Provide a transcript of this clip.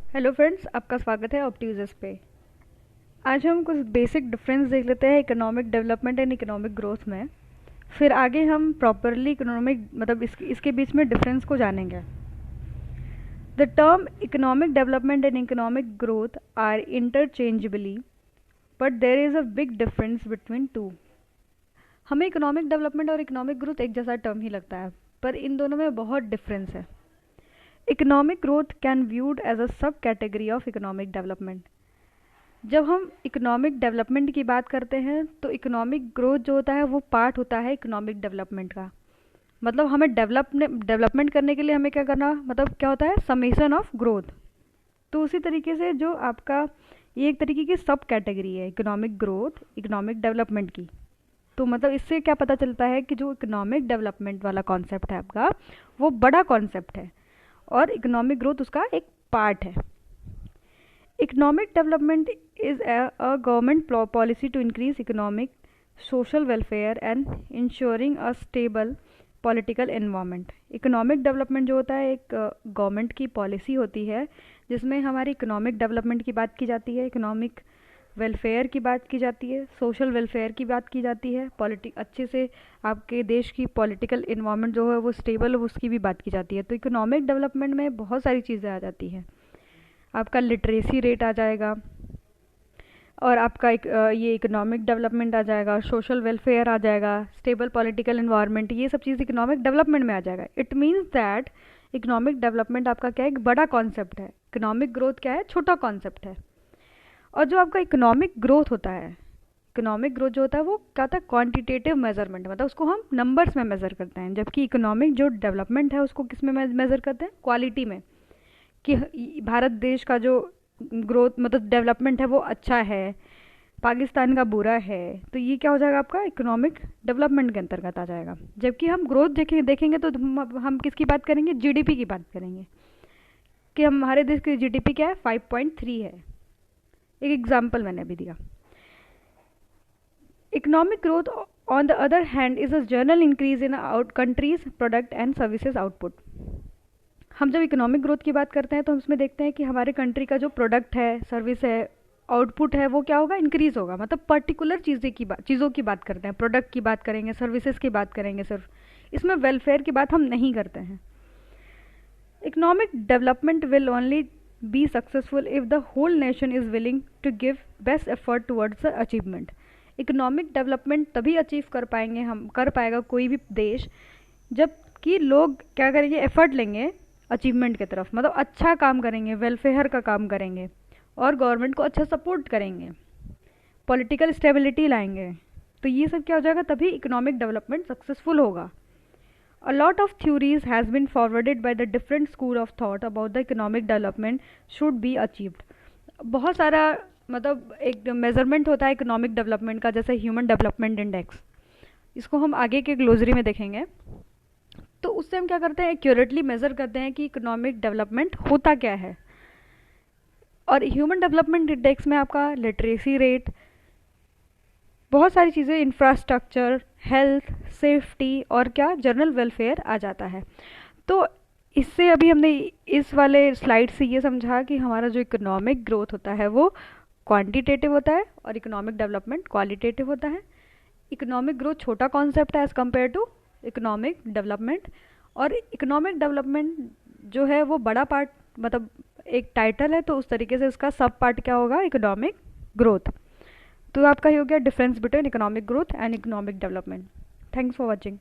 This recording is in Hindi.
हेलो फ्रेंड्स, आपका स्वागत है ऑप्टिव्स पे। आज हम कुछ बेसिक डिफरेंस देख लेते हैं economic development and economic growth में। फिर आगे हम प्रॉपरली इकोनॉमिक मतलब इसके बीच में डिफरेंस को जानेंगे। The term economic development and economic growth are interchangeably, but there is a big difference between two. हमें इकोनॉमिक डेवलपमेंट और इकोनॉमिक ग्रोथ एक जैसा टर्म ही लगता है, पर इन दोनों में बहुत डिफरेंस है। Economic growth can viewed as a subcategory of economic development. जब हम इकोनॉमिक डेवलपमेंट की बात करते हैं तो इकोनॉमिक ग्रोथ जो होता है वो पार्ट होता है इकोनॉमिक डेवलपमेंट का। मतलब हमें डेवलपमेंट करने के लिए हमें क्या करना, मतलब क्या होता है, समेशन ऑफ ग्रोथ। तो उसी तरीके से जो आपका ये एक तरीके की सब कैटेगरी है इकोनॉमिक ग्रोथ इकोनॉमिक डेवलपमेंट की। तो मतलब इससे क्या पता चलता है कि जो इकोनॉमिक डेवलपमेंट वाला कॉन्सेप्ट है आपका वो बड़ा कॉन्सेप्ट है और इकोनॉमिक ग्रोथ उसका एक पार्ट है। Economic development is a government policy to increase economic, social welfare and ensuring a stable political environment. Economic development जो होता है एक गवर्नमेंट की पॉलिसी होती है जिसमें हमारी इकोनॉमिक डेवलपमेंट की बात की जाती है, इकोनॉमिक वेलफेयर की बात की जाती है, सोशल वेलफेयर की बात की जाती है, अच्छे से आपके देश की पॉलिटिकल इन्वायरमेंट जो है वो स्टेबल हो उसकी भी बात की जाती है। तो इकोनॉमिक डेवलपमेंट में बहुत सारी चीज़ें आ जाती हैं। आपका लिटरेसी रेट आ जाएगा और आपका ये इकोनॉमिक डेवलपमेंट आ जाएगा, सोशल वेलफेयर आ जाएगा, स्टेबल पॉलिटिकल इन्वायरमेंट, ये सब चीज़ इकोनॉमिक डेवलपमेंट में आ जाएगा। It means that economic development आपका क्या है, एक बड़ा कॉन्सेप्ट है। इकोनॉमिक ग्रोथ क्या है, छोटा कॉन्सेप्ट है। और जो आपका इकोनॉमिक ग्रोथ होता है, इकोनॉमिक ग्रोथ जो होता है वो क्या होता है, क्वांटिटेटिव मेजरमेंट, मतलब उसको हम नंबर्स में मेजर करते हैं। जबकि इकोनॉमिक जो डेवलपमेंट है उसको किस में मेजर करते हैं, क्वालिटी में, कि भारत देश का जो ग्रोथ मतलब डेवलपमेंट है वो अच्छा है, पाकिस्तान का बुरा है। तो ये क्या हो जाएगा, आपका इकोनॉमिक डेवलपमेंट के अंतर्गत आ जाएगा। जबकि हम ग्रोथ देखेंगे तो हम किसकी बात करेंगे, जीडीपी की बात करेंगे कि हमारे देश की जीडीपी क्या है, 5.3 है। एक एग्जाम्पल मैंने अभी दिया। Economic growth on the other hand is a general increase in out countries product and services output. हम जब इकोनॉमिक ग्रोथ की बात करते हैं तो हम इसमें देखते हैं कि हमारे कंट्री का जो प्रोडक्ट है, सर्विस है, आउटपुट है, वो क्या होगा, इंक्रीज होगा। मतलब पर्टिकुलर चीज़ों की बात करते हैं, प्रोडक्ट की बात करेंगे, सर्विसेज की बात करेंगे सिर्फ, इसमें वेलफेयर की बात हम नहीं करते हैं। Economic development will only be successful if the whole nation is willing to give best effort towards the achievement. Economic development तभी अचीव कर पाएगा कोई भी देश जब कि लोग क्या करेंगे, एफर्ट लेंगे अचीवमेंट की तरफ, मतलब अच्छा काम करेंगे, वेलफेयर का काम करेंगे और गवर्नमेंट को अच्छा सपोर्ट करेंगे, पॉलिटिकल स्टेबिलिटी लाएंगे। तो ये सब क्या हो जाएगा, तभी इकोनॉमिक डेवलपमेंट सक्सेसफुल होगा। A lot of theories has been forwarded by the different school of thought about the economic development should be achieved। बहुत सारा मतलब एक मेजरमेंट होता है इकोनॉमिक डेवलपमेंट का, जैसे ह्यूमन डेवलपमेंट इंडेक्स, इसको हम आगे के ग्लोसरी में देखेंगे। तो उससे हम क्या करते हैं, एक्यूरेटली मेजर करते हैं कि इकोनॉमिक डेवलपमेंट होता क्या है। और ह्यूमन डेवलपमेंट इंडेक्स में आपका लिटरेसी रेट, बहुत सारी चीज़ें, इंफ्रास्ट्रक्चर, हेल्थ, सेफ्टी और क्या, जनरल वेलफेयर आ जाता है। तो इससे अभी हमने इस वाले स्लाइड से ये समझा कि हमारा जो इकोनॉमिक ग्रोथ होता है वो क्वांटिटेटिव होता है और इकोनॉमिक डेवलपमेंट क्वालिटेटिव होता है। इकोनॉमिक ग्रोथ छोटा कॉन्सेप्ट है as compare to economic development, और इकोनॉमिक डेवलपमेंट जो है वो बड़ा पार्ट, मतलब एक टाइटल है, तो उस तरीके से उसका सब पार्ट क्या होगा, इकोनॉमिक ग्रोथ। तो आपका ये हो गया difference between economic growth and economic development. Thanks for watching.